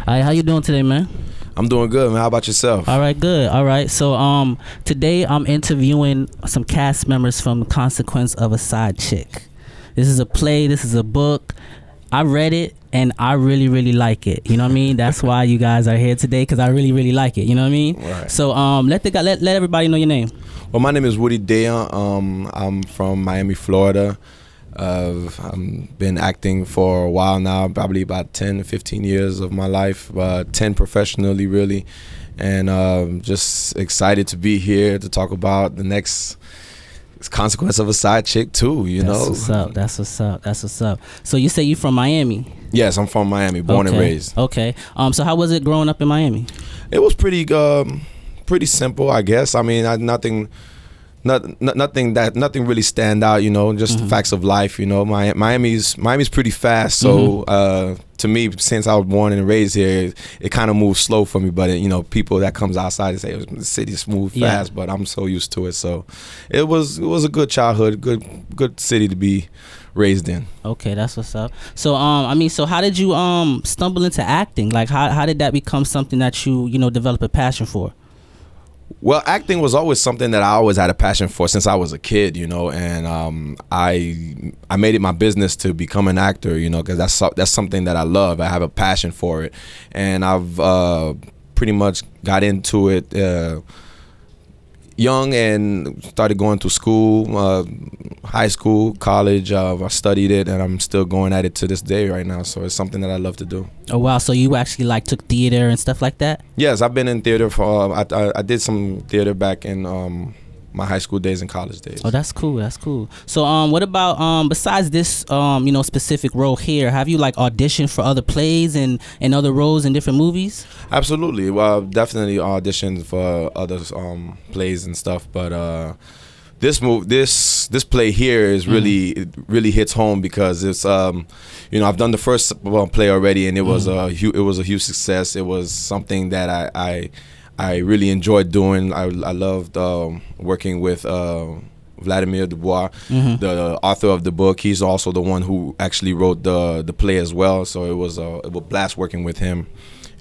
Hi, how you doing today, man? I'm doing good, man. How about yourself? All right, good. All right. So today I'm interviewing some cast members from Consequence of a Side Chick. This is a play, this is a book. I read it and I really, really like it. You know what I mean? That's why you guys are here today, because I really, really like it. You know what I mean? Right. So let everybody know your name. Well, my name is Woody Deon. I'm from Miami, Florida. I've been acting for a while now, probably about 10 to 15 years of my life, 10 professionally, really. And just excited to be here to talk about the next Consequence of a Side Chick too, you know. That's what's up. So you say you from Miami? Yes, I'm from Miami, born and raised. Okay. So how was it growing up in Miami? It was pretty simple, I guess. I mean, nothing really stand out, you know, just the facts of life, you know. Miami's pretty fast, so to me, since I was born and raised here, it kind of moves slow for me. But you know, people that comes outside and say the city's move fast, but I'm so used to it. So it was a good childhood, good city to be raised in. Okay, that's what's up. So so how did you stumble into acting? Like how did that become something that you develop a passion for? Well, acting was always something that I always had a passion for since I was a kid, you know, and I made it my business to become an actor, you know, because that's something that I love. I have a passion for it, and I've pretty much got into it young and started going to school, high school, college. I studied it, and I'm still going at it to this day right now. So it's something that I love to do. Oh wow! So you actually took theater and stuff like that? Yes, I've been in theater for. I did some theater back in my high school days and college days. Oh, that's cool. That's cool. So what about besides this specific role here? Have you auditioned for other plays and other roles in different movies? Absolutely. Well, definitely auditioned for other plays and stuff, but this play here is really hits home because it's I've done the first play already, and it was a huge success. It was something that I really enjoyed doing. I loved working with Vladimir Dubois, the author of the book. He's also the one who actually wrote the play as well. So it was a blast working with him,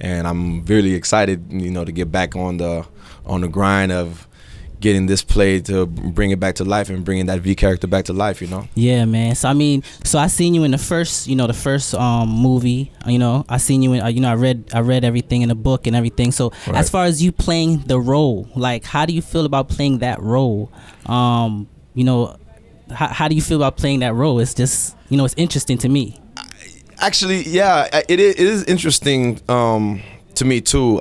and I'm really excited, to get back on the grind of getting this play to bring it back to life and bringing that V character back to life, you know. Yeah, man. So I seen you in the first movie. I seen you in. I read everything in the book and everything. So as far as you playing the role, how do you feel about playing that role? How do you feel about playing that role? It's just it's interesting to me. Actually, yeah, it is interesting to me too.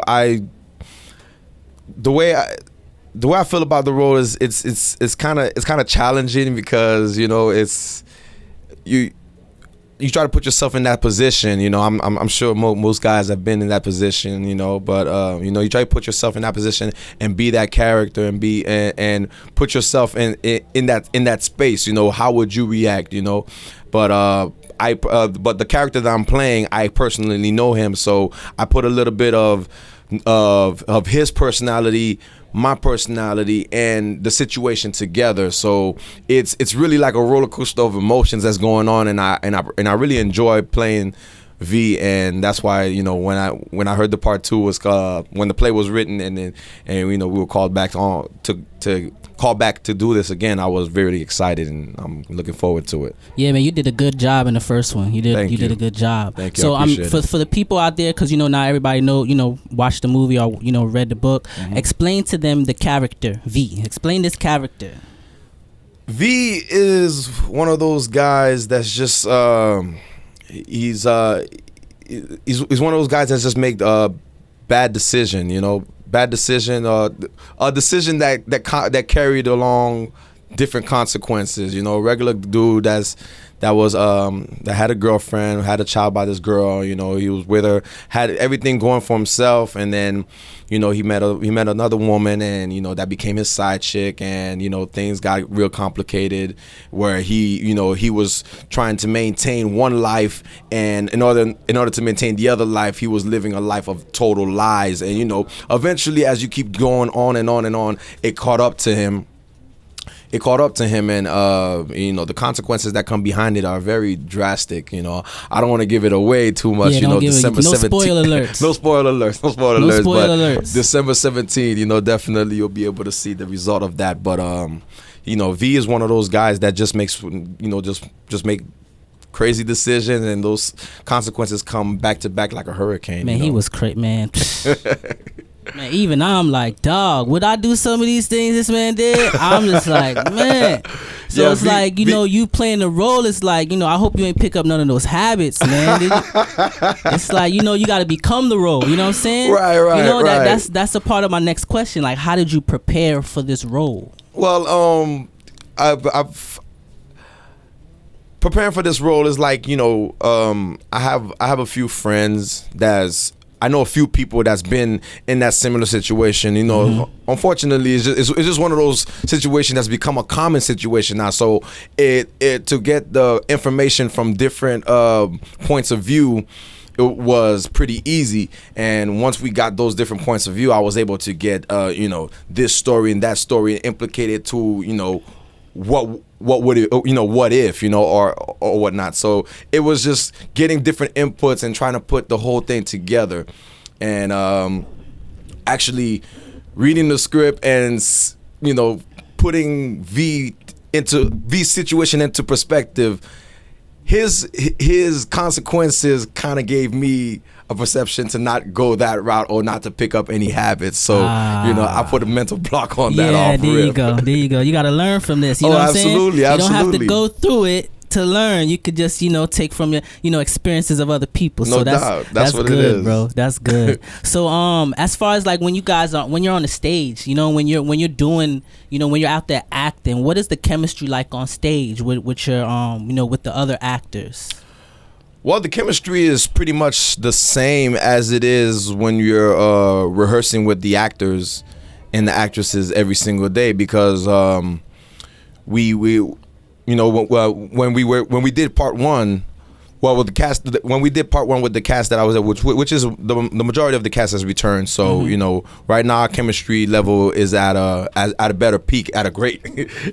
The way I feel about the role is it's kind of challenging because it's you try to put yourself in that position. I'm sure most guys have been in that position. But you try to put yourself in that position and be that character and and put yourself in that space. How would you react? But but the character that I'm playing, I personally know him, so I put a little bit of his personality, my personality, and the situation together. So it's really like a roller coaster of emotions that's going on, and I really enjoy playing V, and that's why when I heard the part 2 was when the play was written, and we were called back on to call back to do this again. I was very excited, and I'm looking forward to it. Yeah, man, you did a good job in the first one. You did a good job. Thank you. So for the people out there, because not everybody watched the movie or read the book. Explain to them the character V. Explain this character. V is one of those guys that's just he's one of those guys that just make bad decision. Bad decision, a decision that carried along different consequences. Regular dude that had a girlfriend, had a child by this girl. He was with her, had everything going for himself, and then he met another woman, and that became his side chick, and things got real complicated where he was trying to maintain one life, and in order to maintain the other life, he was living a life of total lies, and eventually, as you keep going on and on and on, it caught up to him. it caught up to him, and you know, the consequences that come behind it are very drastic. You know, I don't want to give it away too much. Yeah, you know, December 17th. No spoiler alerts. No spoiler alerts. No spoiler No alerts. spoiler But alerts. December 17th, you know, definitely you'll be able to see the result of that. But you know, V is one of those guys that just makes, you know, just make crazy decisions, and those consequences come back to back like a hurricane. Man, you know? he was crazy, man. Man, even I'm like, dog, would I do some of these things this man did? I'm just like, man. So Yeah, it's like, you know, you playing the role. It's like, you know, I hope you ain't pick up none of those habits, man. It's like, you know, you got to become the role. You know what I'm saying? Right, You know, right. that's a part of my next question. Like, how did you prepare for this role? Well, I've preparing for this role is like, you know, I have a few friends I know a few people that's been in that similar situation. You know, unfortunately, it's just one of those situations that's become a common situation now. So it to get the information from different points of view, it was pretty easy. And once we got those different points of view, I was able to get you know, this story and that story implicated to, you know, what would it, you know, what if, you know, or whatnot. So it was just getting different inputs and trying to put the whole thing together, and actually reading the script and, you know, putting V's situation into perspective. His consequences kind of gave me a perception to not go that route or not to pick up any habits. So, you know, I put a mental block on that. Yeah, there you go. There you go. You got to learn from this. You know what I'm saying? Absolutely. You don't have to go through it to learn. You could just, you know, take from your, you know, experiences of other people. No So doubt. That's what good, it is, bro. That's good. So as far as like when you guys are, when you're on the stage, you know, when you're doing, you know, when you're out there acting, what is the chemistry like on stage with your you know, with the other actors? Well, the chemistry is pretty much the same as it is when you're rehearsing with the actors and the actresses every single day, because we you know, when we did part one, well, with the cast, when we did part one with the cast that I was at, which is the majority of the cast has returned. So you know, right now our chemistry level is at a better peak, at a great,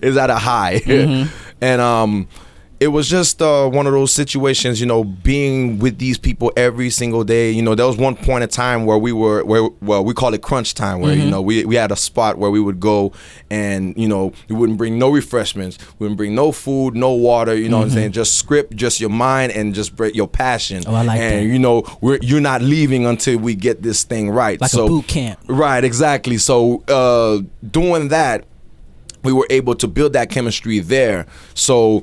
is at a high, and it was just one of those situations, you know, being with these people every single day. You know, there was one point in time where we call it crunch time, where you know, we had a spot where we would go, and you know, we wouldn't bring no refreshments, we wouldn't bring no food, no water. You know what I'm saying? Just script, just your mind, and just break your passion. Oh, I like that. And you know, you're not leaving until we get this thing right. Like a boot camp. Right, exactly. So doing that, we were able to build that chemistry there. So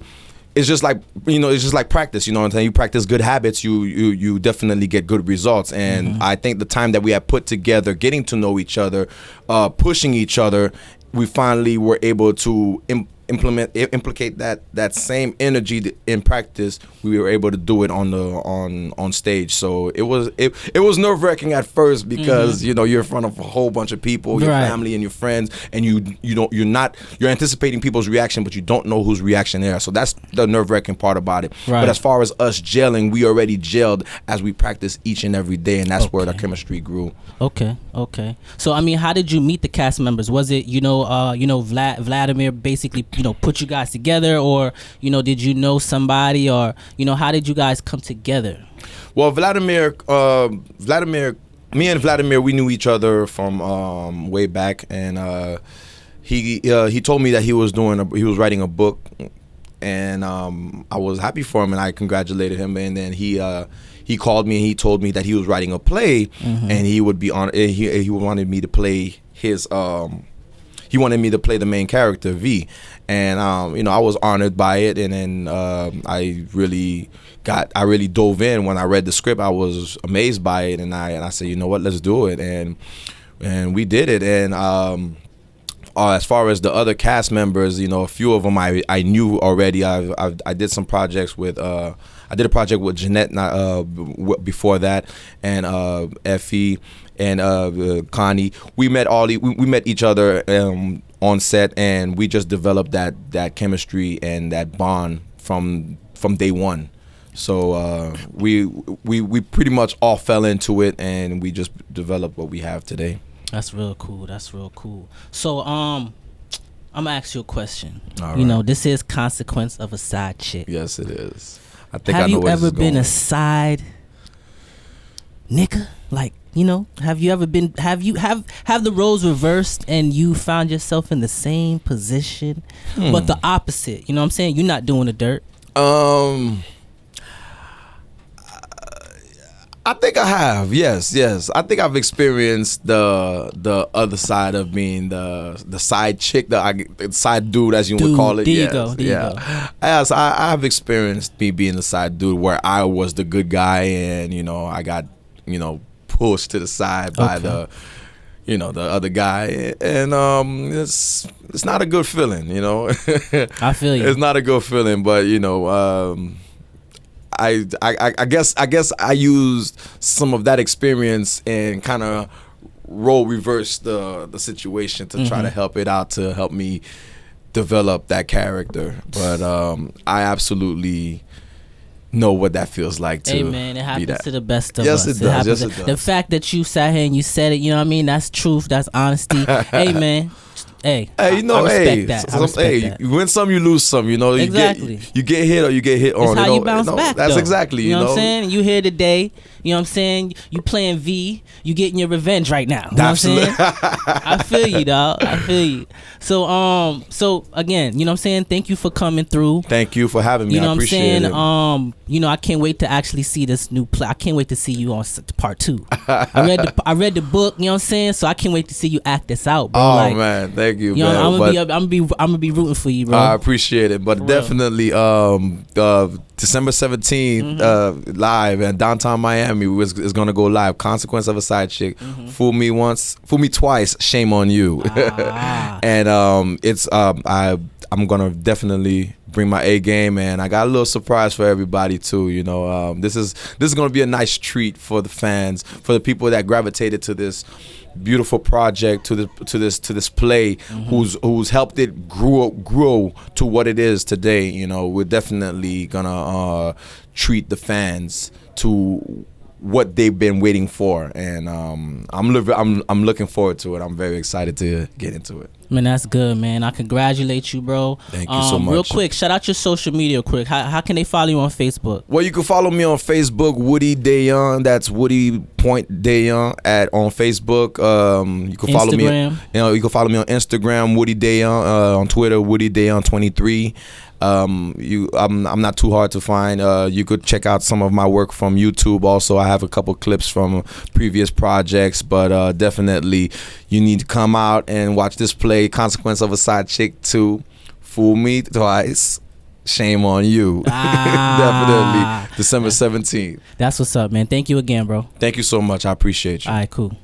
it's just like, you know, it's just like practice. You know what I'm saying? You practice good habits, you definitely get good results. And I think the time that we have put together, getting to know each other, pushing each other, we finally were able to implicate that same energy in practice. We were able to do it on stage. So it was nerve-wracking at first, because you know, you're in front of a whole bunch of people, your family and your friends, and you're anticipating people's reaction, but you don't know whose reaction they are. So that's the nerve-wracking part about it. But as far as us gelling, we already gelled as we practice each and every day, and that's where the chemistry grew. Okay. So I mean, how did you meet the cast members? Was it, you know, Vladimir basically, you know, put you guys together, or you know, did you know somebody, or you know, how did you guys come together? Well, Vladimir, me and Vladimir, we knew each other from way back, and he told me that he was writing a book, and I was happy for him, and I congratulated him, and then he called me and he told me that he was writing a play, and he would be on. He wanted me to play his. He wanted me to play the main character, V, and you know, I was honored by it, and then I really dove in. When I read the script, I was amazed by it, and I said, you know what, let's do it, and we did it. And as far as the other cast members, you know, a few of them I knew already. I did some projects with. I did a project with Jeanette before that, and Effie and Connie. We met each other on set, and we just developed that chemistry and that bond from day one. So we pretty much all fell into it, and we just developed what we have today. That's real cool. So I'm gonna ask you a question. All You right. know, this is Consequence of a Side Chick. Yes, it is. I think I Have know you where this ever is been going. a side nigga? Like, you know, have you ever been? Have the roles reversed and you found yourself in the same position, but the opposite? You know what I'm saying? You're not doing the dirt. I think I have. Yes. I think I've experienced the other side of being the side chick, the side dude, as you would Dude, call it. there you Yes, go, there you go. Yes, I've experienced me being the side dude where I was the good guy, and I got pushed to the side by Okay. the other guy, and it's not a good feeling. I feel you. It's not a good feeling, but I guess I used some of that experience and kind of role reverse the situation to try to help it out, to help me develop that character. But I absolutely know what that feels like to Hey man, it be happens that. to the best of Yes, us. it does. happens Yes, it does. The fact that you sat here and you said it, you know what I mean? That's truth. That's honesty. Hey man, hey, Hey, I respect that. I respect that. you win some, you lose some. Exactly. You get hit or you get hit It's on. how you bounce back. That's though. exactly. You know what I'm saying? You here today. You know what I'm saying? You playing V. You getting your revenge right now. You know what I'm saying? I feel you, dog. I feel you. So again, you know what I'm saying? Thank you for coming through. Thank you for having me. You know I what I'm appreciate saying? it. I can't wait to actually see this new play. I can't wait to see you on part 2. I read the book. You know what I'm saying? So I can't wait to see you act this out, bro. Oh man, thank you, You man. know, But I'm gonna be rooting for you, bro. I appreciate it, but For definitely December 17th live at downtown Miami is gonna go live. Consequence of a Side Chick. Fool me once, fool me twice. Shame on you. And it's I'm gonna definitely bring my A game, and I got a little surprise for everybody too. This is gonna be a nice treat for the fans, for the people that gravitated to this beautiful project, to this play, who's helped it grow to what it is today. We're definitely gonna treat the fans to what they've been waiting for, and I'm looking forward to it. I'm very excited to get into it. Man, that's good, man. I congratulate you, bro. Thank you so much. Real quick, shout out your social media quick. How can they follow you on Facebook? Well, you can follow me on Facebook, Woody DeYoung. That's Woody.DeYoung on Facebook. You can follow Instagram. me. You can follow me on Instagram, Woody DeYoung. On Twitter, Woody DeYoung 23. I'm not too hard to find. You could check out some of my work from YouTube. Also, I have a couple clips from previous projects, but definitely you need to come out and watch this play, Consequence of a Side Chick 2. Fool me twice, shame on you. Definitely December 17th. That's what's up, man. Thank you again, bro. Thank you so much. I appreciate you. All right, cool.